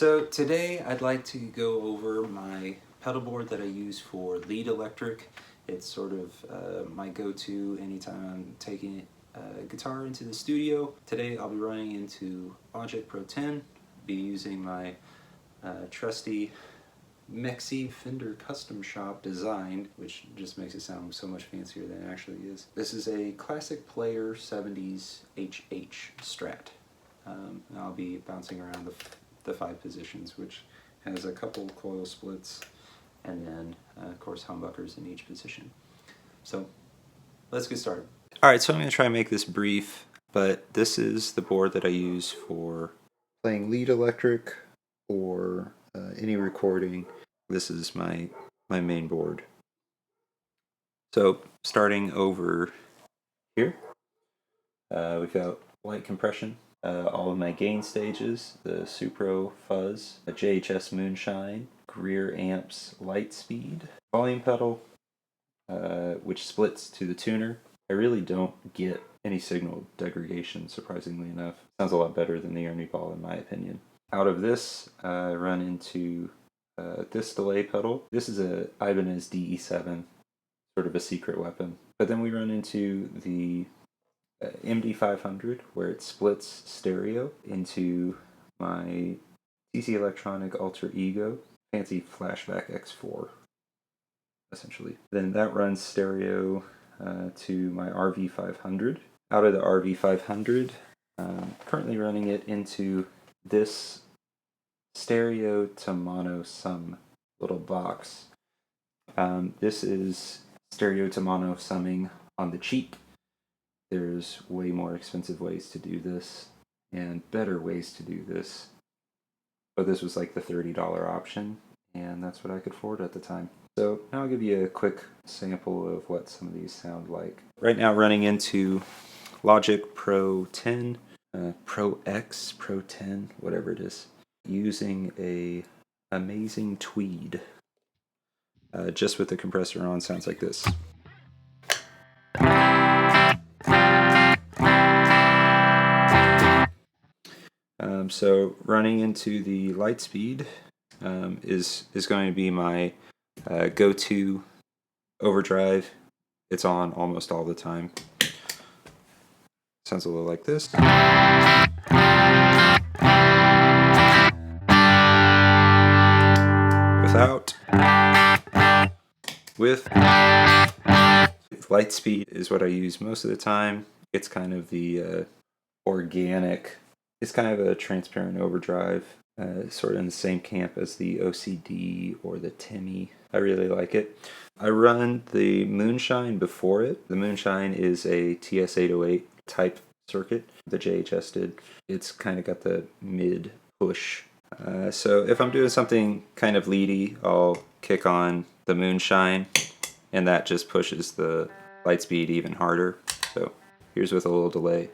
So today I'd like to go over my pedal board that I use for lead electric. It's sort of my go-to anytime I'm taking guitar into the studio. Today I'll be running into Logic Pro 10, be using my trusty Mexi Fender Custom Shop design, which just makes it sound so much fancier than it actually is. This is a classic player 70s HH Strat. And I'll be bouncing around the 5 positions, which has a couple coil splits and then of course humbuckers in each position. So let's get started. Alright, so I'm going to try and make this brief, but this is the board that I use for playing lead electric or any recording. This is my main board. So starting over here, we've got light compression. All of my gain stages, the Supro Fuzz, a JHS Moonshine, Greer Amps Light Speed, volume pedal, which splits to the tuner. I really don't get any signal degradation, surprisingly enough. Sounds a lot better than the Ernie Ball in my opinion. Out of this, I run into this delay pedal. This is a Ibanez DE-7, sort of a secret weapon. But then we run into the MD500, where it splits stereo into my TC Electronic Alter Ego, fancy Flashback X4, essentially. Then that runs stereo to my RV500. Out of the RV500, currently running it into this stereo to mono sum little box. This is stereo to mono summing on the cheap. There's way more expensive ways to do this and better ways to do this, but this was like the $30 option, and that's what I could afford at the time. So now I'll give you a quick sample of what some of these sound like. Right now running into Logic Pro 10, Pro X, Pro 10, whatever it is, using a amazing tweed. Just with the compressor on, sounds like this. So running into the light speed is going to be my go-to overdrive. It's on almost all the time. Sounds a little like this. Without. With. Light speed is what I use most of the time. It's kind of the organic. It's kind of a transparent overdrive, sort of in the same camp as the OCD or the Timmy. I really like it. I run the Moonshine before it. The Moonshine is a TS-808 type circuit. The JHS did. It's kind of got the mid push. So if I'm doing something kind of leady, I'll kick on the Moonshine, and that just pushes the light speed even harder. So here's with a little delay.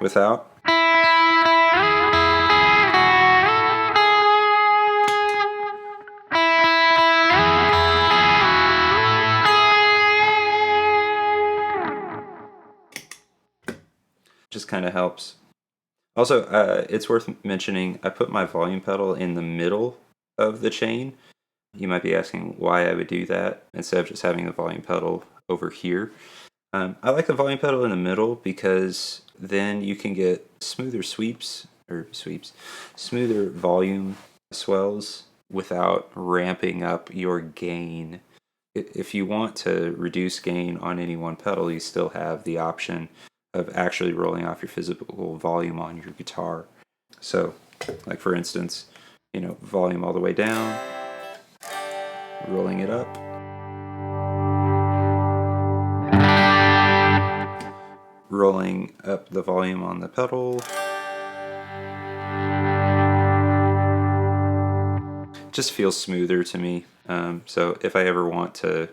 Without. Just kind of helps. Also, it's worth mentioning, I put my volume pedal in the middle of the chain. You might be asking why I would do that instead of just having the volume pedal over here. I like the volume pedal in the middle because then you can get smoother smoother volume swells without ramping up your gain. If you want to reduce gain on any one pedal, you still have the option of actually rolling off your physical volume on your guitar. So, like for instance, volume all the way down, rolling it up, rolling up the volume on the pedal. Just feels smoother to me. So if I ever want to,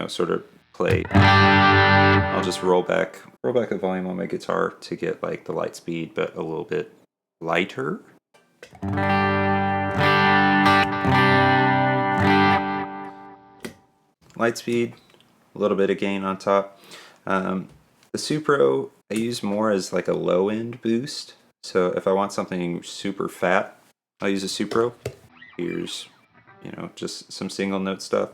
sort of play, I'll just roll back the volume on my guitar to get like the light speed, but a little bit lighter. Light speed, a little bit of gain on top. The Supro I use more as like a low end boost. So if I want something super fat, I'll use a Supro. Here's, you know, just some single note stuff.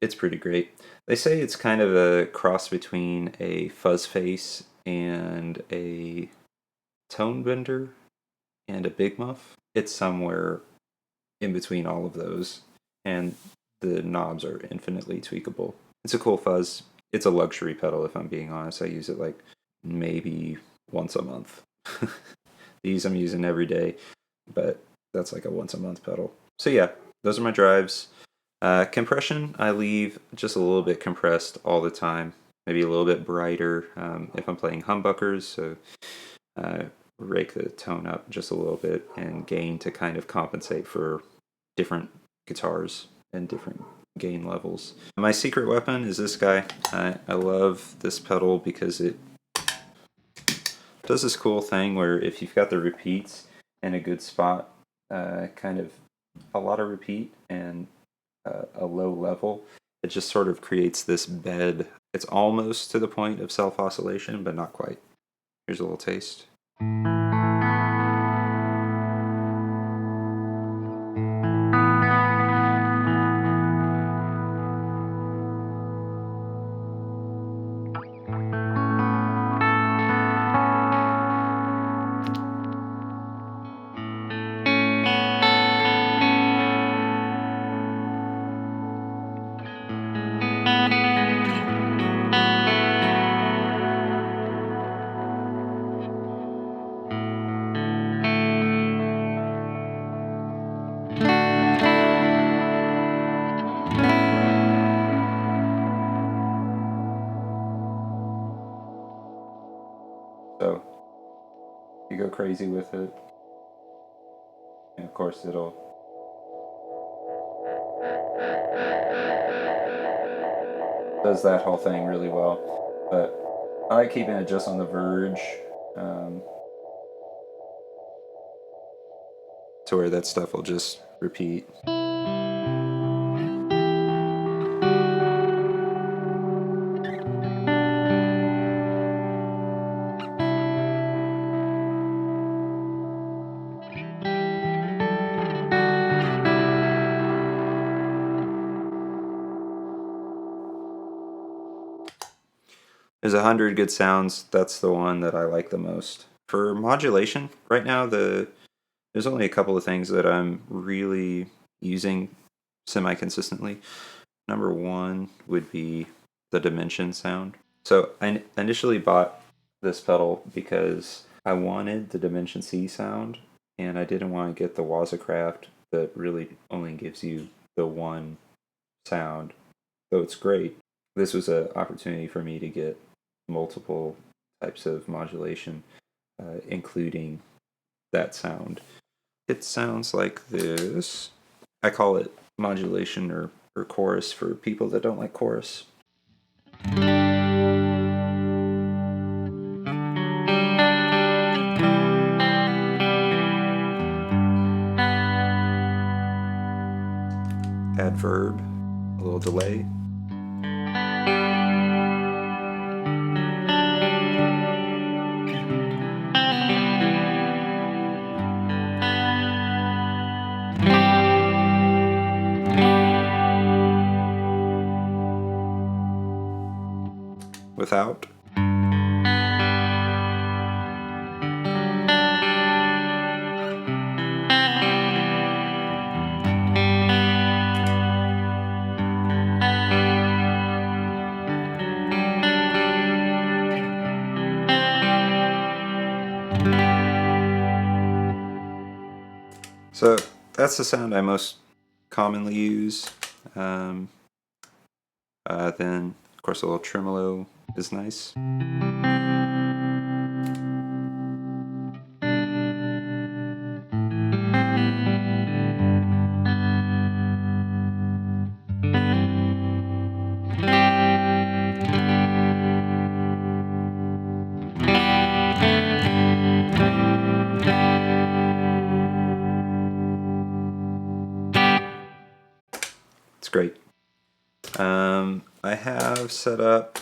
It's pretty great. They say it's kind of a cross between a fuzz face and a tone bender and a big muff. It's somewhere in between all of those, and the knobs are infinitely tweakable. It's a cool fuzz. It's a luxury pedal, if I'm being honest. I use it like maybe once a month. These I'm using every day, but that's like a once a month pedal. So yeah, those are my drives. Compression, I leave just a little bit compressed all the time, maybe a little bit brighter if I'm playing humbuckers, so rake the tone up just a little bit, and gain to kind of compensate for different guitars and different gain levels. My secret weapon is this guy. I love this pedal because it does this cool thing where if you've got the repeats in a good spot, kind of a lot of repeat and a low level, it just sort of creates this bed. It's almost to the point of self-oscillation, but not quite. Here's a little taste. So you go crazy with it, and of course it'll does that whole thing really well. But I like keeping it just on the verge, to where that stuff will just repeat. There's 100 good sounds. That's the one that I like the most. For modulation, right now there's only a couple of things that I'm really using semi-consistently. Number one would be the dimension sound. So I initially bought this pedal because I wanted the Dimension C sound, and I didn't want to get the Wazacraft that really only gives you the one sound, though it's great. This was an opportunity for me to get multiple types of modulation, including that sound. It sounds like this. I call it modulation or chorus for people that don't like chorus. Adverb, a little delay. Without. So that's the sound I most commonly use. Then, of course, a little tremolo is nice. have set up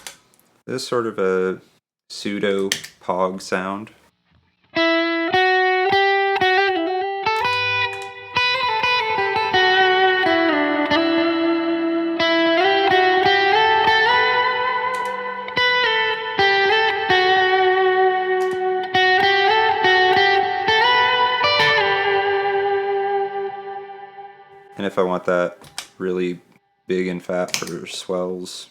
this sort of a pseudo pog sound. And if I want that really big and fat for swells.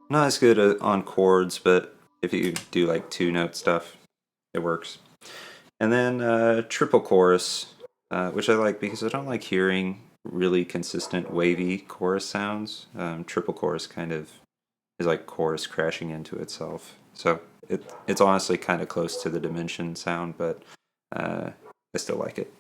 Not as good on chords, but if you do like 2-note stuff, it works. And then triple chorus, which I like because I don't like hearing really consistent wavy chorus sounds. Triple chorus kind of is like chorus crashing into itself. So it's honestly kind of close to the Dimension sound, but I still like it.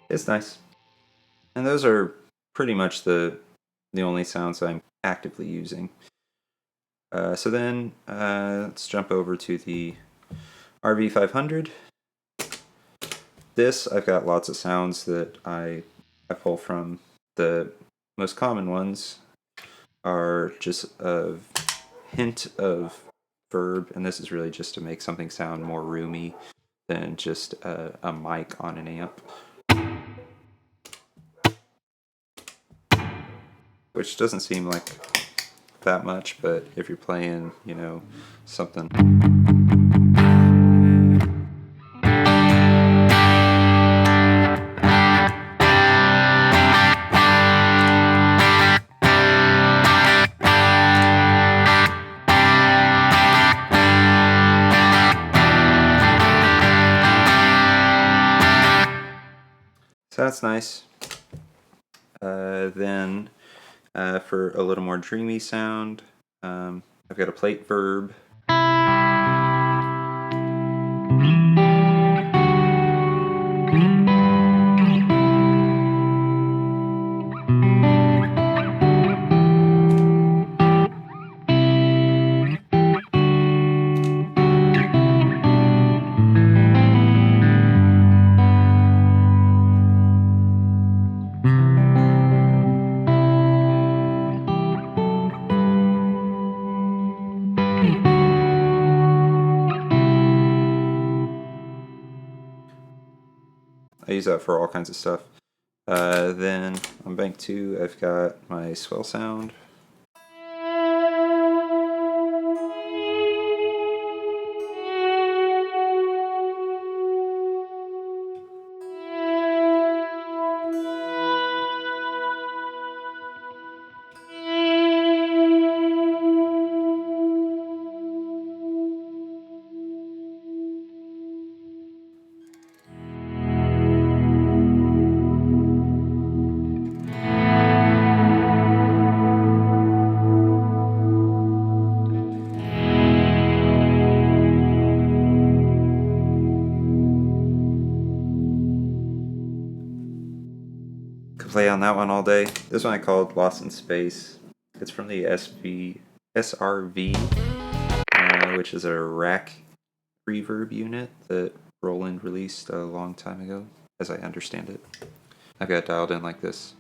It's nice. And those are pretty much the only sounds I'm actively using. So then let's jump over to the RV500. This, I've got lots of sounds that I pull from. The most common ones are just a hint of verb, and this is really just to make something sound more roomy than just a mic on an amp. Which doesn't seem like that much, but if you're playing, you know, something. So that's nice. Then for a little more dreamy sound, I've got a plate verb. I use that for all kinds of stuff. Then on bank 2, I've got my swell sound. Could play on that one all day. This one I called Lost in Space. It's from the SRV, which is a rack reverb unit that Roland released a long time ago, as I understand it. I've got it dialed in like this.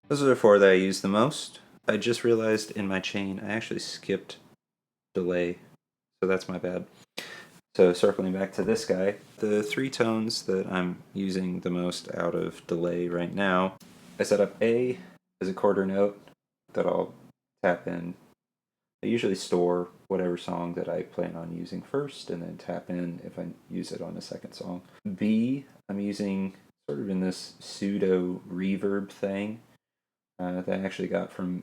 Those are the four that I use the most. I just realized in my chain I actually skipped delay, so that's my bad. So circling back to this guy, the three tones that I'm using the most out of delay right now, I set up A as a quarter note that I'll tap in. I usually store whatever song that I plan on using first and then tap in if I use it on a second song. B, I'm using sort of in this pseudo reverb thing that I actually got from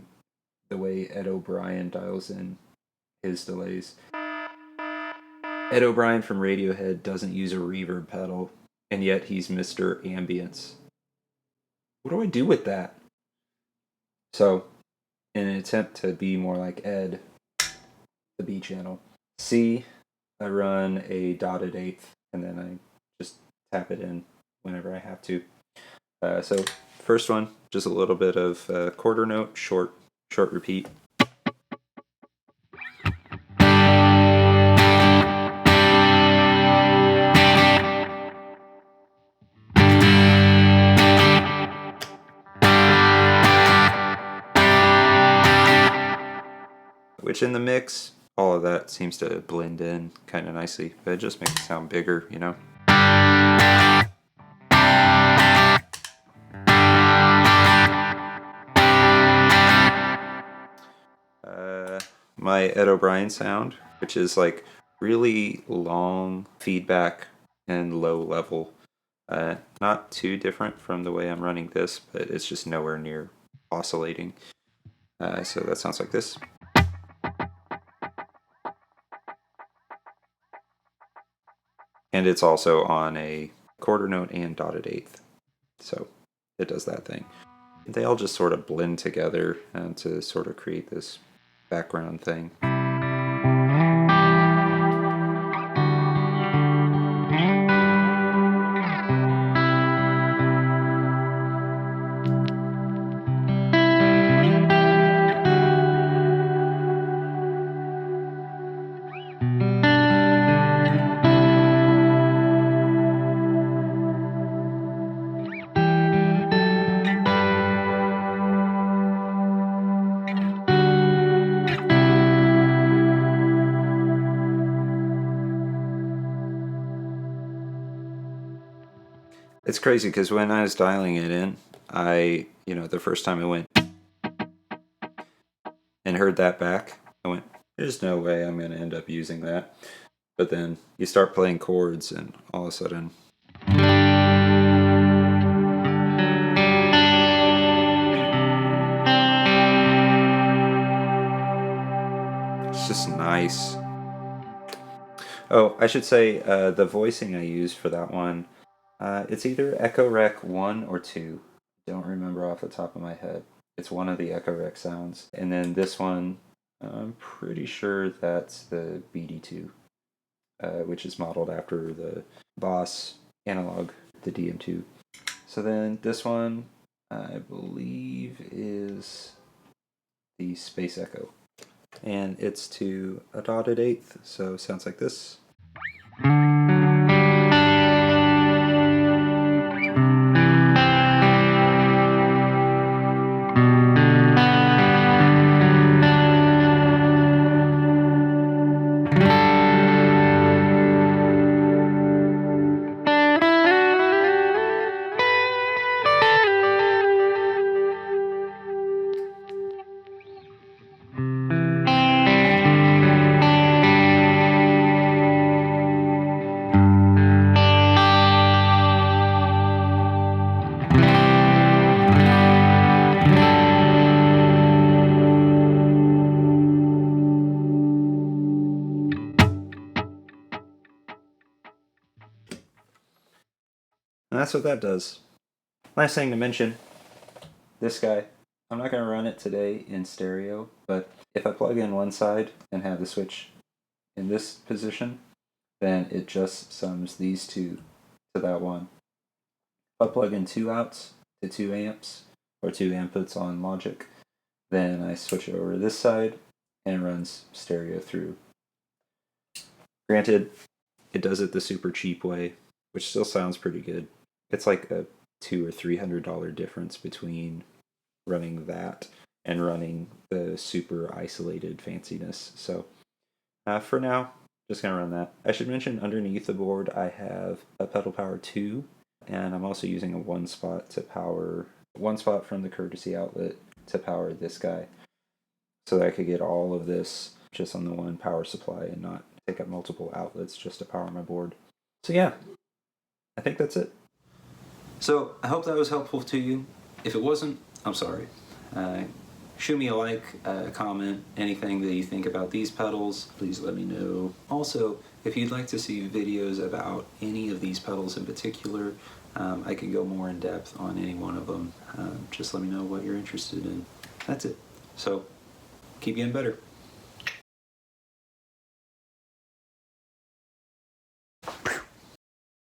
the way Ed O'Brien dials in his delays. Ed O'Brien from Radiohead doesn't use a reverb pedal, and yet he's Mr. Ambience. What do I do with that? So, in an attempt to be more like Ed, the B channel. C, I run a dotted eighth, and then I just tap it in whenever I have to. So, first one, just a little bit of quarter note, short repeat. Which in the mix, all of that seems to blend in kind of nicely, but it just makes it sound bigger, you know? My Ed O'Brien sound, which is like really long feedback and low level. Not too different from the way I'm running this, but it's just nowhere near oscillating. So that sounds like this. And it's also on a quarter note and dotted eighth. So it does that thing. They all just sort of blend together to sort of create this background thing. It's crazy because when I was dialing it in, the first time I went and heard that back, I went, there's no way I'm going to end up using that. But then you start playing chords and all of a sudden, it's just nice. Oh, I should say the voicing I use for that one, it's either Echo Rec 1 or 2. Don't remember off the top of my head. It's one of the Echo Rec sounds. And then this one, I'm pretty sure that's the BD2, which is modeled after the Boss analog, the DM2. So then this one, I believe, is the Space Echo. And it's to a dotted eighth, so it sounds like this. And that's what that does. Last thing to mention, this guy. I'm not going to run it today in stereo, but if I plug in one side and have the switch in this position, then it just sums these two to that one. If I plug in two outs to 2 amps, or 2 inputs on Logic, then I switch it over to this side and it runs stereo through. Granted, it does it the super cheap way, which still sounds pretty good. It's like a $200 or $300 difference between running that and running the super isolated fanciness. So for now, just gonna run that. I should mention underneath the board I have a pedal power 2, and I'm also using a one spot from the courtesy outlet to power this guy, so that I could get all of this just on the one power supply and not take up multiple outlets just to power my board. So yeah, I think that's it. So I hope that was helpful to you. If it wasn't, I'm sorry. Shoot me a like, comment, anything that you think about these pedals, please let me know. Also, if you'd like to see videos about any of these pedals in particular, I can go more in depth on any one of them. Just let me know what you're interested in. That's it. So, keep getting better.